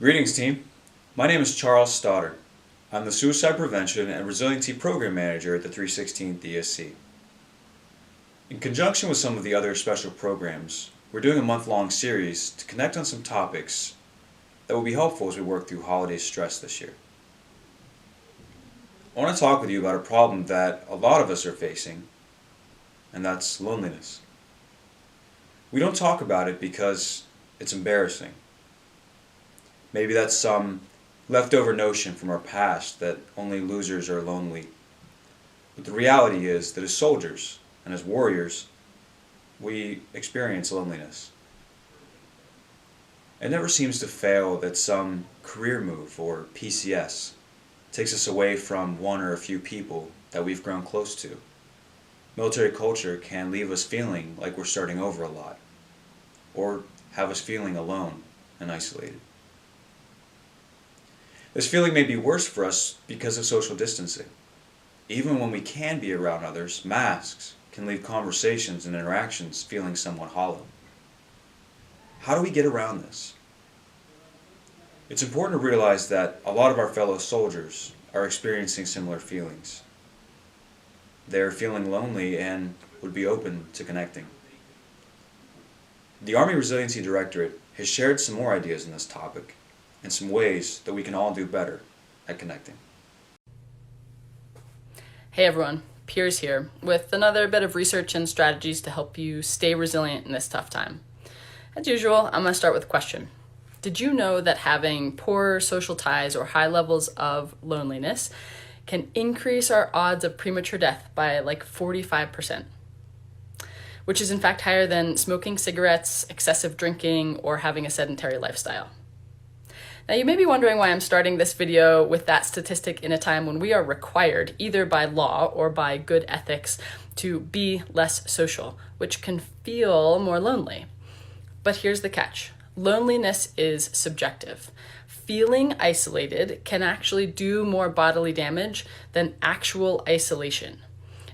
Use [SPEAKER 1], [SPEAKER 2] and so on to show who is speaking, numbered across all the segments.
[SPEAKER 1] Greetings, team. My name is Charles Stoddard. I'm the Suicide Prevention and Resiliency Program Manager at the 316th DSC. In conjunction with some of the other special programs, we're doing a month-long series to connect on some topics that will be helpful as we work through holiday stress this year. I want to talk with you about a problem that a lot of us are facing, and that's loneliness. We don't talk about it because it's embarrassing. Maybe that's some leftover notion from our past that only losers are lonely. But the reality is that as soldiers and as warriors, we experience loneliness. It never seems to fail that some career move or PCS takes us away from one or a few people that we've grown close to. Military culture can leave us feeling like we're starting over a lot, or have us feeling alone and isolated. This feeling may be worse for us because of social distancing. Even when we can be around others, masks can leave conversations and interactions feeling somewhat hollow. How do we get around this? It's important to realize that a lot of our fellow soldiers are experiencing similar feelings. They're feeling lonely and would be open to connecting. The Army Resiliency Directorate has shared some more ideas on this topic and some ways that we can all do better at connecting.
[SPEAKER 2] Hey everyone, Piers here with another bit of research and strategies to help you stay resilient in this tough time. As usual, I'm going to start with a question. Did you know that having poor social ties or high levels of loneliness can increase our odds of premature death by like 45%? Which is in fact higher than smoking cigarettes, excessive drinking, or having a sedentary lifestyle. Now you may be wondering why I'm starting this video with that statistic in a time when we are required, either by law or by good ethics, to be less social, which can feel more lonely. But here's the catch. Loneliness is subjective. Feeling isolated can actually do more bodily damage than actual isolation.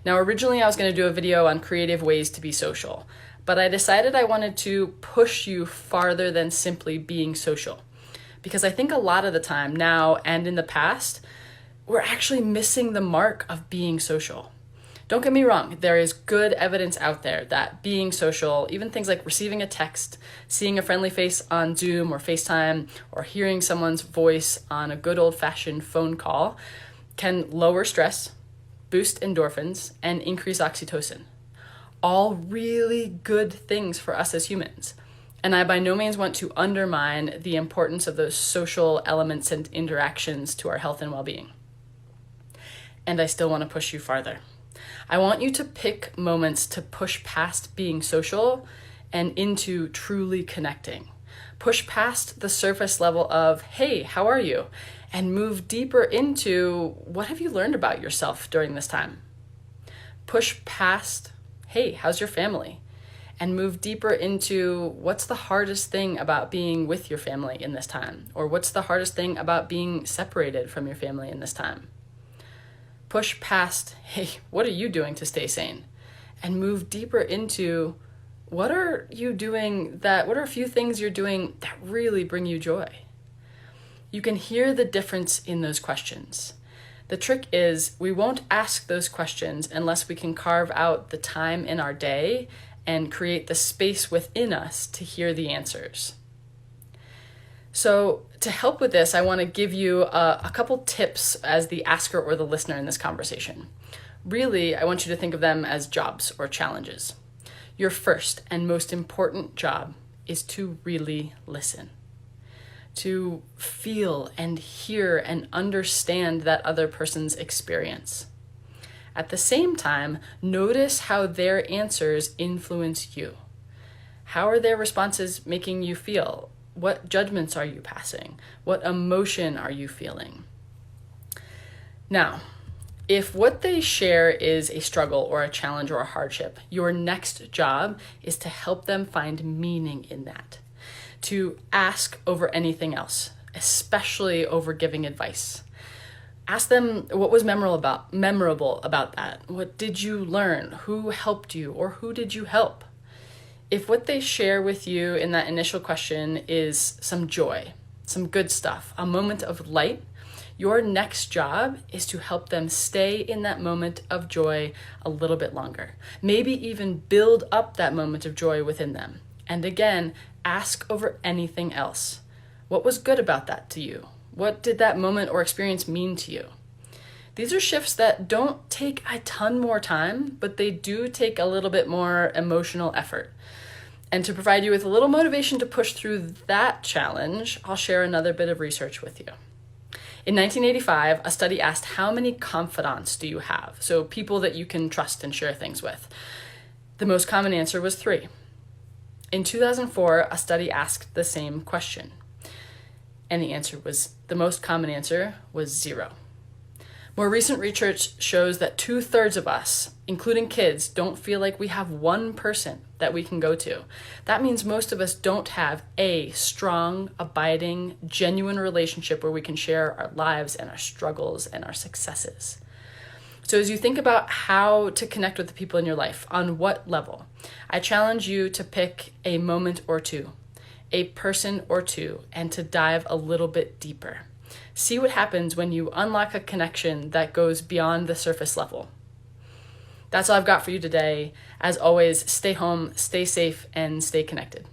[SPEAKER 2] Now originally I was going to do a video on creative ways to be social, but I decided I wanted to push you farther than simply being social. Because I think a lot of the time now and in the past, we're actually missing the mark of being social. Don't get me wrong, there is good evidence out there that being social, even things like receiving a text, seeing a friendly face on Zoom or FaceTime, or hearing someone's voice on a good old-fashioned phone call, can lower stress, boost endorphins, and increase oxytocin. All really good things for us as humans. And I by no means want to undermine the importance of those social elements and interactions to our health and well-being. And I still want to push you farther. I want you to pick moments to push past being social and into truly connecting. Push past the surface level of, hey, how are you? And move deeper into, what have you learned about yourself during this time? Push past, hey, how's your family? And move deeper into what's the hardest thing about being with your family in this time? Or what's the hardest thing about being separated from your family in this time? Push past, hey, what are you doing to stay sane? And move deeper into what are a few things you're doing that really bring you joy? You can hear the difference in those questions. The trick is we won't ask those questions unless we can carve out the time in our day and create the space within us to hear the answers. So to help with this, I want to give you a couple tips as the asker or the listener in this conversation. Really, I want you to think of them as jobs or challenges. Your first and most important job is to really listen, to feel and hear and understand that other person's experience. At the same time, notice how their answers influence you. How are their responses making you feel? What judgments are you passing? What emotion are you feeling? Now, if what they share is a struggle or a challenge or a hardship, your next job is to help them find meaning in that. To ask over anything else, especially over giving advice. Ask them what was memorable about that. What did you learn? Who helped you or who did you help? If what they share with you in that initial question is some joy, some good stuff, a moment of light, your next job is to help them stay in that moment of joy a little bit longer. Maybe even build up that moment of joy within them. And again, ask over anything else. What was good about that to you? What did that moment or experience mean to you? These are shifts that don't take a ton more time, but they do take a little bit more emotional effort. And to provide you with a little motivation to push through that challenge, I'll share another bit of research with you. In 1985, a study asked how many confidants do you have? So people that you can trust and share things with. The most common answer was 3. In 2004, a study asked the same question. And the most common answer was 0. More recent research shows that 2/3 of us, including kids, don't feel like we have one person that we can go to. That means most of us don't have a strong, abiding, genuine relationship where we can share our lives and our struggles and our successes. So as you think about how to connect with the people in your life, on what level, I challenge you to pick a moment or two, a person or two, and to dive a little bit deeper. See what happens when you unlock a connection that goes beyond the surface level. That's all I've got for you today. As always, stay home, stay safe, and stay connected.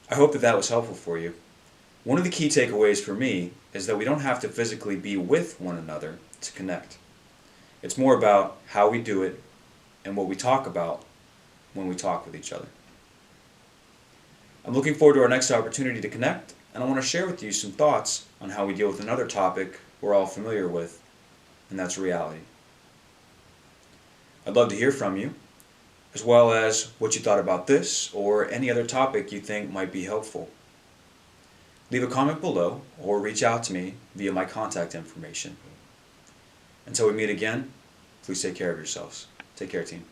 [SPEAKER 1] I hope that was helpful for you. One of the key takeaways for me is that we don't have to physically be with one another to connect. It's more about how we do it and what we talk about when we talk with each other. I'm looking forward to our next opportunity to connect, and I want to share with you some thoughts on how we deal with another topic we're all familiar with, and that's reality. I'd love to hear from you, as well as what you thought about this or any other topic you think might be helpful. Leave a comment below or reach out to me via my contact information. Until we meet again, please take care of yourselves. Take care, team.